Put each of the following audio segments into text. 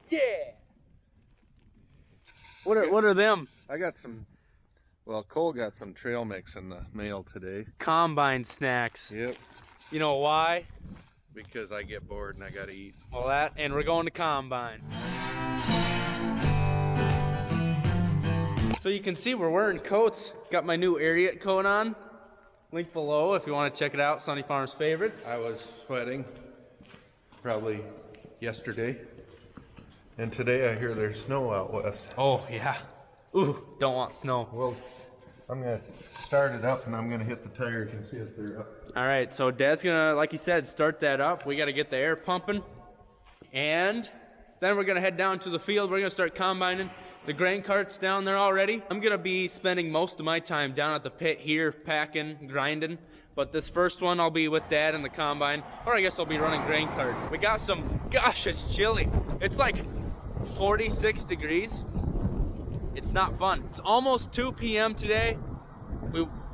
Yeah. What are them? I got some, well, Cole got some trail mix in the mail today. Combine snacks. Yep. You know why? Because I get bored and I gotta eat. Well, that, and we're going to combine. So you can see we're wearing coats. Got my new Ariat coat on. Link below if you want to check it out. Sonne Farms favorites. I was sweating probably yesterday. And today I hear there's snow out west. Oh, yeah. Ooh, don't want snow. Well, I'm going to start it up and I'm going to hit the tires and see if they're up. All right, so Dad's going to, like he said, start that up. We got to get the air pumping. And then we're going to head down to the field. We're going to start combining. The grain cart's down there already. I'm going to be spending most of my time down at the pit here, packing, grinding. But this first one, I'll be with Dad in the combine. Or I guess I'll be running grain cart. We got some, gosh, it's chilly. It's like 46 degrees. It's not fun. It's almost 2 p.m. today.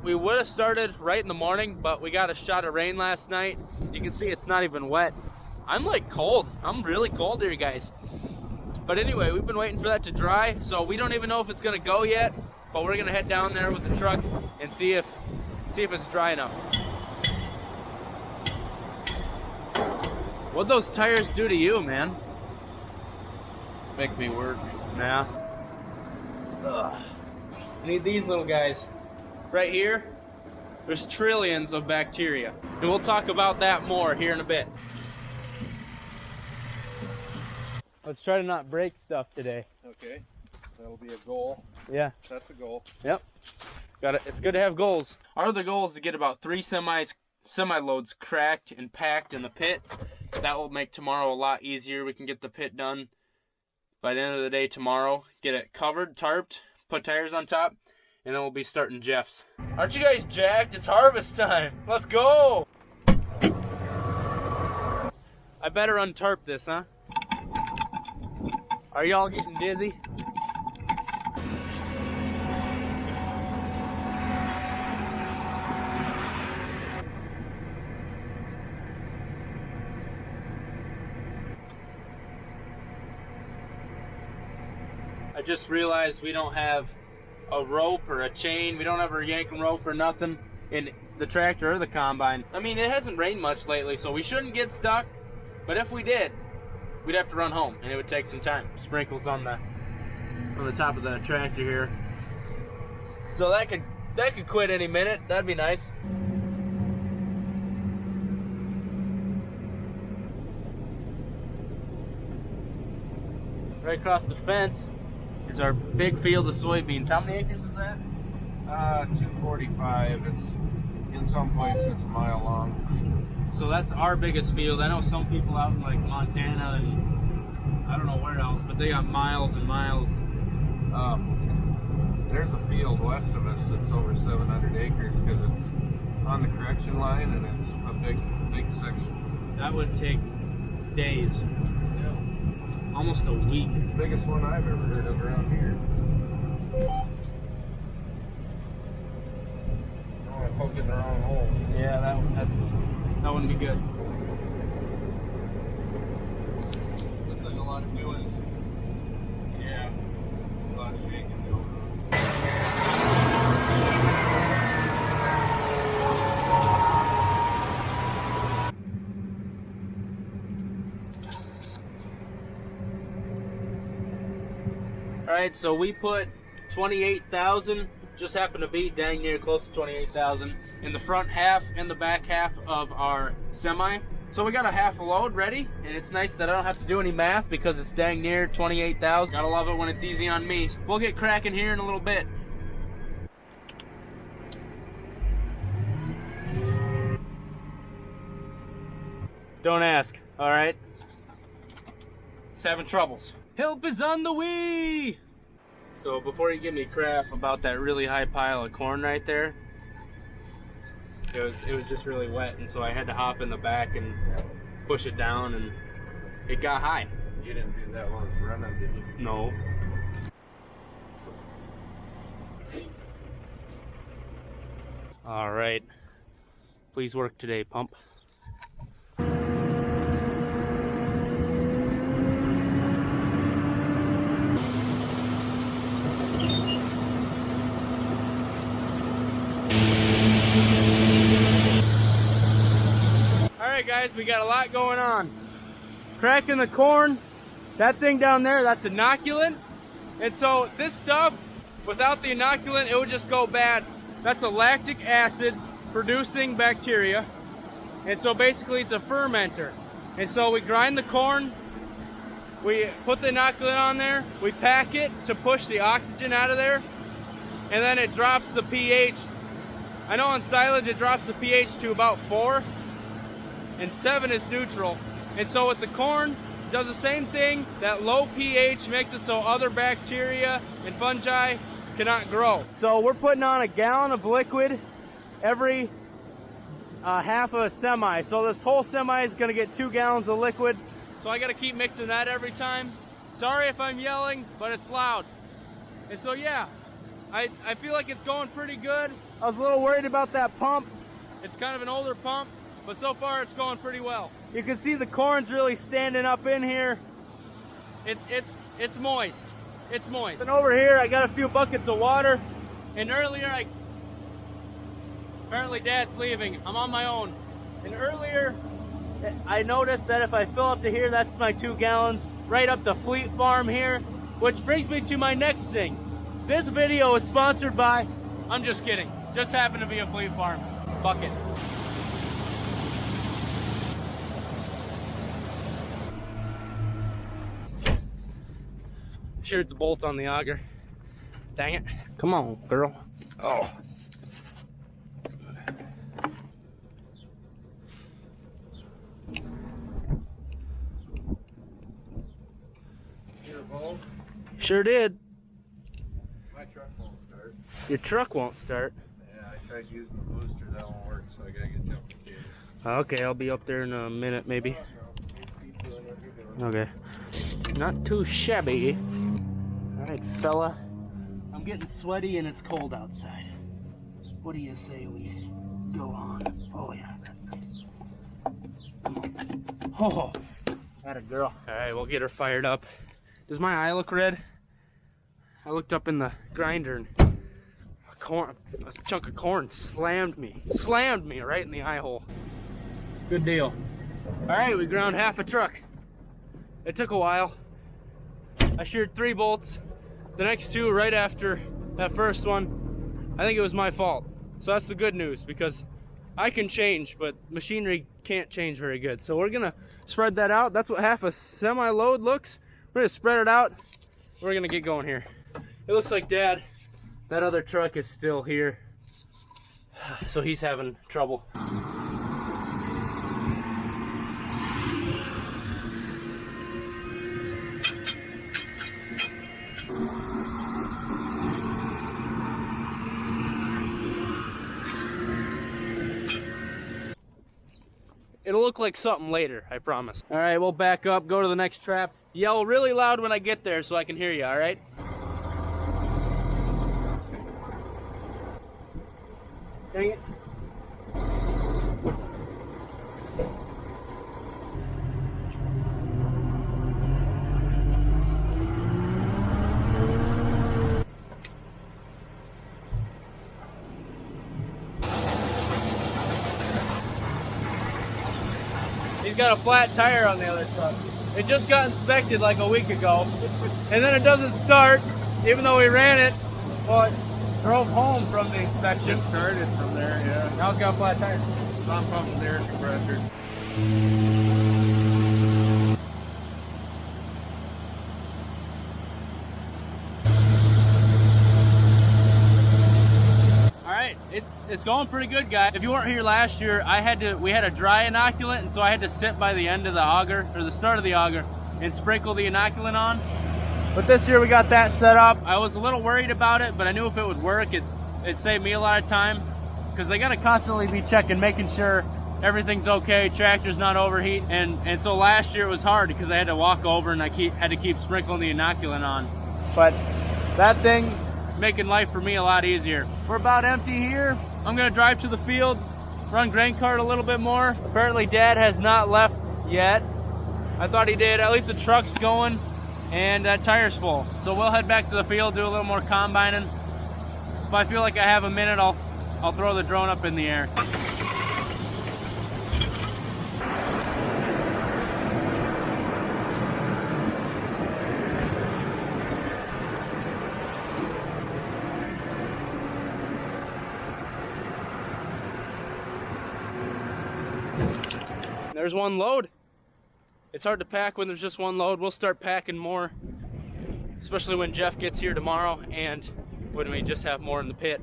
We would have started right in the morning, but we got a shot of rain last night. You can see it's not even wet. I'm like cold. I'm really cold here, guys. But anyway, we've been waiting for that to dry, so we don't even know if it's gonna go yet, but we're gonna head down there with the truck and see if it's dry enough. What'd those tires do to you, man? Make me work. Yeah. Ugh. I need these little guys. Right here, there's trillions of bacteria. And we'll talk about that more here in a bit. Let's try to not break stuff today. Okay, that'll be a goal. Yeah. That's a goal. Yep. Got it. It's good to have goals. Our other goal is to get about 3 semi-loads cracked and packed in the pit. That will make tomorrow a lot easier. We can get the pit done by the end of the day tomorrow. Get it covered, tarped, put tires on top, and then we'll be starting Jeff's. Aren't you guys jacked? It's harvest time. Let's go! I better untarp this, huh? Are y'all getting dizzy? I just realized we don't have a rope or a chain. We don't have a yanking rope or nothing in the tractor or the combine. I mean, it hasn't rained much lately, so we shouldn't get stuck. But if we did, we'd have to run home, and it would take some time. Sprinkles on the top of the tractor here, so that could quit any minute. That'd be nice. Right across the fence is our big field of soybeans. How many acres is that? 245. It's in some places it's a mile long. So that's our biggest field. I know some people out in like Montana and I don't know where else, but they got miles and miles. There's a field west of us that's over 700 acres because it's on the correction line and it's a big section. That would take days. Yeah. Almost a week. It's the biggest one I've ever heard of around here. Oh, I poked in the wrong hole. Yeah, that wouldn't be good. Looks like a lot of doings. Yeah. A lot of shaking going on. Alright, so we put 28,000, just happened to be dang near close to 28,000 in the front half and the back half of our semi. So we got a half a load ready, and it's nice that I don't have to do any math because it's dang near 28,000. Gotta love it when it's easy on me. We'll get cracking here in a little bit. Don't ask, alright? Just having troubles. Help is on the way! So before you give me crap about that really high pile of corn right there, it was just really wet, and so I had to hop in the back and push it down, and it got high. You didn't do that while it's running, did you? No. All right. Please work today, pump. guys, we got a lot going on. Cracking the corn, that thing down there, that's inoculant. And so this stuff, without the inoculant, it would just go bad. That's a lactic acid producing bacteria. And so basically it's a fermenter. And so we grind the corn, we put the inoculant on there, we pack it to push the oxygen out of there, and then it drops the pH. I know on silage it drops the pH to about 4, and 7 is neutral. And so with the corn, it does the same thing. That low pH makes it so other bacteria and fungi cannot grow. So we're putting on a gallon of liquid every half of a semi. So this whole semi is gonna get 2 gallons of liquid. So I gotta keep mixing that every time. Sorry if I'm yelling, but it's loud. And so yeah, I feel like it's going pretty good. I was a little worried about that pump. It's kind of an older pump, but so far it's going pretty well. You can see the corn's really standing up in here. It's moist. It's moist. And over here I got a few buckets of water. And earlier apparently Dad's leaving. I'm on my own. And earlier I noticed that if I fill up to here, that's my 2 gallons right up the Fleet Farm here, which brings me to my next thing. This video is sponsored by, I'm just kidding, just happened to be a Fleet Farm bucket. Sheared the bolt on the auger. Dang it. Come on, girl. Oh. Sure did. My truck won't start. Your truck won't start? Yeah, I tried using the booster, that won't work, so I gotta get jumping. Okay, I'll be up there in a minute maybe. Okay. Not too shabby. Alright, fella. I'm getting sweaty and it's cold outside. What do you say we go on? Oh yeah, that's nice. Come on. Oh, atta girl. Alright, we'll get her fired up. Does my eye look red? I looked up in the grinder and a chunk of corn slammed me right in the eye hole. Good deal. Alright, we ground half a truck. It took a while. I sheared 3 bolts. The next 2 right after that first one, I think it was my fault. So that's the good news, because I can change, but machinery can't change very good. So we're gonna spread that out. That's what half a semi-load looks. We're gonna spread it out. We're gonna get going here. It looks like Dad, that other truck is still here. So he's having trouble. It'll look like something later, I promise. All right, we'll back up, go to the next trap. Yell really loud when I get there so I can hear you, all right? Dang it. He's got a flat tire on the other truck. It just got inspected like a week ago, and then it doesn't start, even though we ran it. Well, it drove home from the inspection. It started from there, yeah. Now it's got a flat tire. I'm pumping the air compressor. It's going pretty good, guys. If you weren't here last year, we had a dry inoculant, and so I had to sit by the end of the auger, or the start of the auger, and sprinkle the inoculant on. But this year we got that set up. I was a little worried about it, but I knew if it would work, it'd save me a lot of time, because I gotta constantly be checking, making sure everything's okay, tractor's not overheating. And so last year it was hard because I had to walk over and I had to keep sprinkling the inoculant on. But that thing making life for me a lot easier. We're about empty here. I'm gonna drive to the field, run grain cart a little bit more. Apparently Dad has not left yet. I thought he did. At least the truck's going and that tire's full. So we'll head back to the field, do a little more combining. If I feel like I have a minute, I'll throw the drone up in the air. there's one load. It's hard to pack when there's just one load. We'll start packing more, especially when Jeff gets here tomorrow and when we just have more in the pit.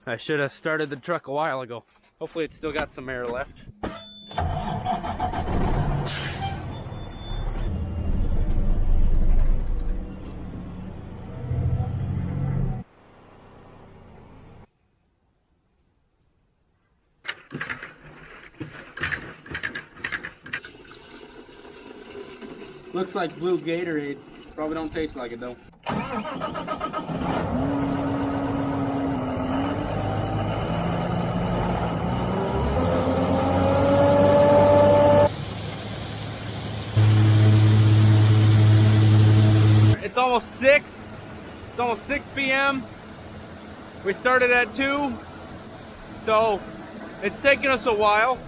I should have started the truck a while ago. Hopefully it's still got some air left. Looks like blue Gatorade. Probably don't taste like it though. It's almost 6. It's almost 6 p.m. We started at 2. So it's taken us a while.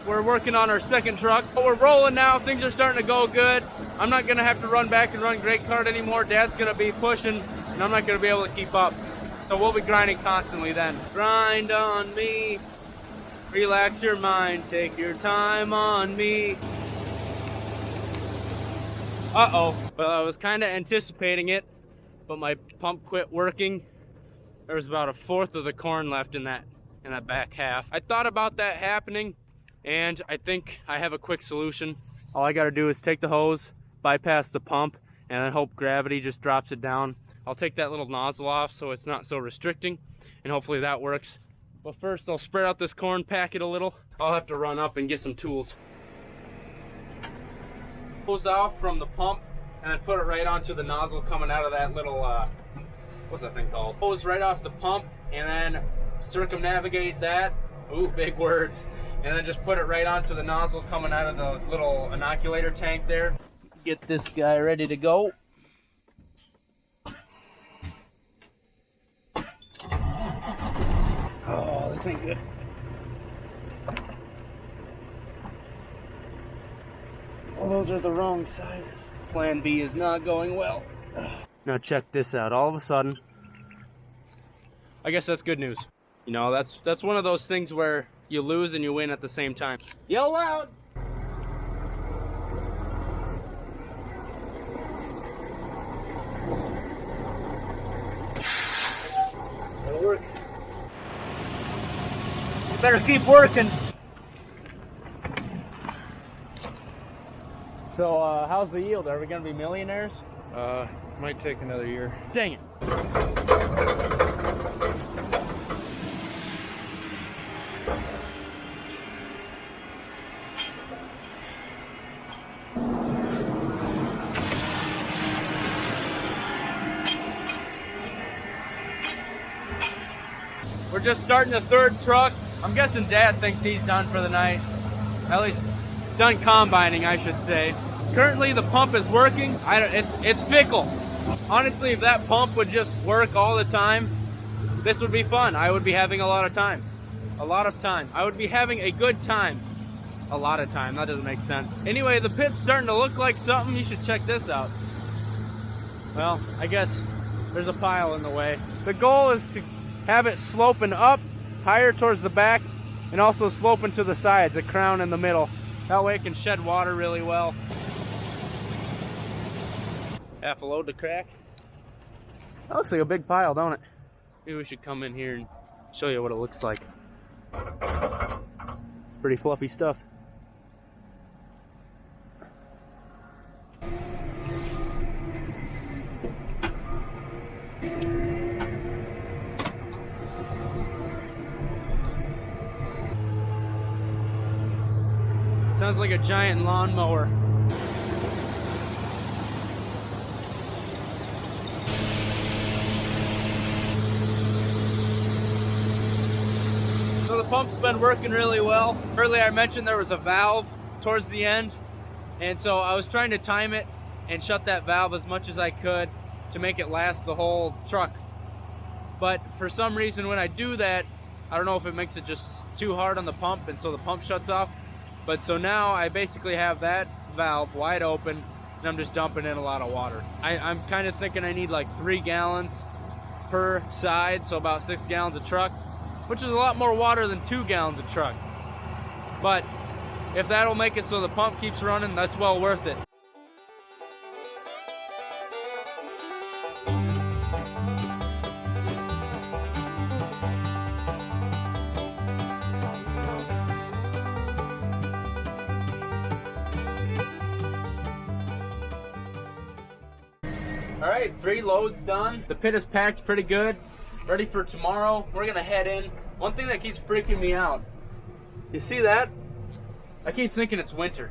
We're working on our second truck. But we're rolling now. Things are starting to go good. I'm not going to have to run back and run great cart anymore. Dad's going to be pushing and I'm not going to be able to keep up. So we'll be grinding constantly then. Grind on me. Relax your mind. Take your time on me. Uh-oh. Well, I was kind of anticipating it, but my pump quit working. There was about 1/4 of the corn left in that back half. I thought about that happening, and I think I have a quick solution. All I got to do is take the hose, bypass the pump, and then hope gravity just drops it down. I'll take that little nozzle off so it's not so restricting, and hopefully that works. But first, I'll spread out this corn, pack it a little. I'll have to run up and get some tools. Hose off from the pump and then put it right onto the nozzle coming out of that little what's that thing called? Hose right off the pump and then circumnavigate that. Ooh, big words. And then just put it right onto the nozzle coming out of the little inoculator tank there. Get this guy ready to go. Oh, this ain't good. Oh, those are the wrong sizes. Plan B is not going well. Now check this out. All of a sudden, I guess that's good news. You know, that's one of those things where you lose and you win at the same time. Yell loud! That'll work. You better keep working. So, how's the yield? Are we going to be millionaires? Might take another year. Dang it. We're just starting the third truck. I'm guessing Dad thinks he's done for the night. At least done combining, I should say. Currently the pump is working. It's fickle. Honestly, if that pump would just work all the time, this would be fun. I would be having a lot of time. A lot of time. I would be having a good time. A lot of time. That doesn't make sense. Anyway, the pit's starting to look like something. You should check this out. Well, I guess there's a pile in the way. The goal is to have it sloping up, higher towards the back, and also sloping to the sides, a crown in the middle. That way it can shed water really well. Half a load to crack. That looks like a big pile, don't it? Maybe we should come in here and show you what it looks like. Pretty fluffy stuff. Sounds like a giant lawnmower. So the pump's been working really well. Earlier I mentioned there was a valve towards the end, and so I was trying to time it and shut that valve as much as I could to make it last the whole truck. But for some reason when I do that, I don't know if it makes it just too hard on the pump and so the pump shuts off. But so now I basically have that valve wide open and I'm just dumping in a lot of water. I'm kind of thinking I need like 3 gallons per side, so about 6 gallons a truck, which is a lot more water than 2 gallons a truck. But if that'll make it so the pump keeps running, that's well worth it. All right, 3 loads done. The pit is packed pretty good, ready for tomorrow. We're gonna head in. One thing that keeps freaking me out, you see that? I keep thinking it's winter.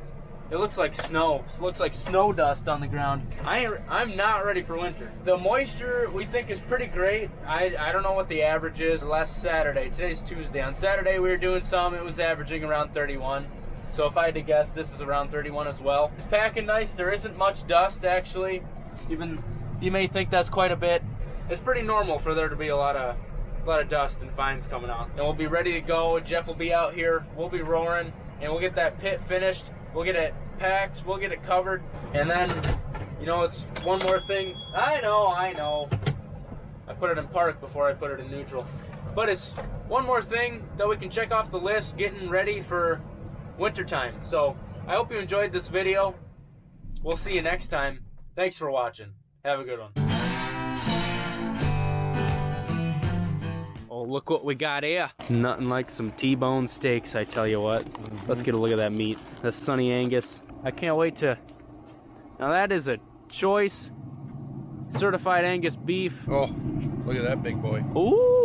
It looks like snow. It looks like snow dust on the ground. I'm not ready for winter. The moisture we think is pretty great. I don't know what the average is. Last Saturday, today's Tuesday. On Saturday we were doing some, it was averaging around 31. So if I had to guess, this is around 31 as well. It's packing nice. There isn't much dust actually. Even you may think that's quite a bit. It's pretty normal for there to be a lot of dust and fines coming out. And we'll be ready to go. Jeff will be out here. We'll be roaring, and we'll get that pit finished. We'll get it packed. We'll get it covered. And then, you know, it's one more thing. I know. I put it in park before I put it in neutral. But it's one more thing that we can check off the list, getting ready for wintertime. So I hope you enjoyed this video. We'll see you next time. Thanks for watching. Have a good one. Oh, look what we got here. Nothing like some T-bone steaks, I tell you what. Let's get a look at that meat. That's Sonne Angus. I can't wait to... Now that is a choice certified Angus beef. Oh, look at that big boy. Ooh.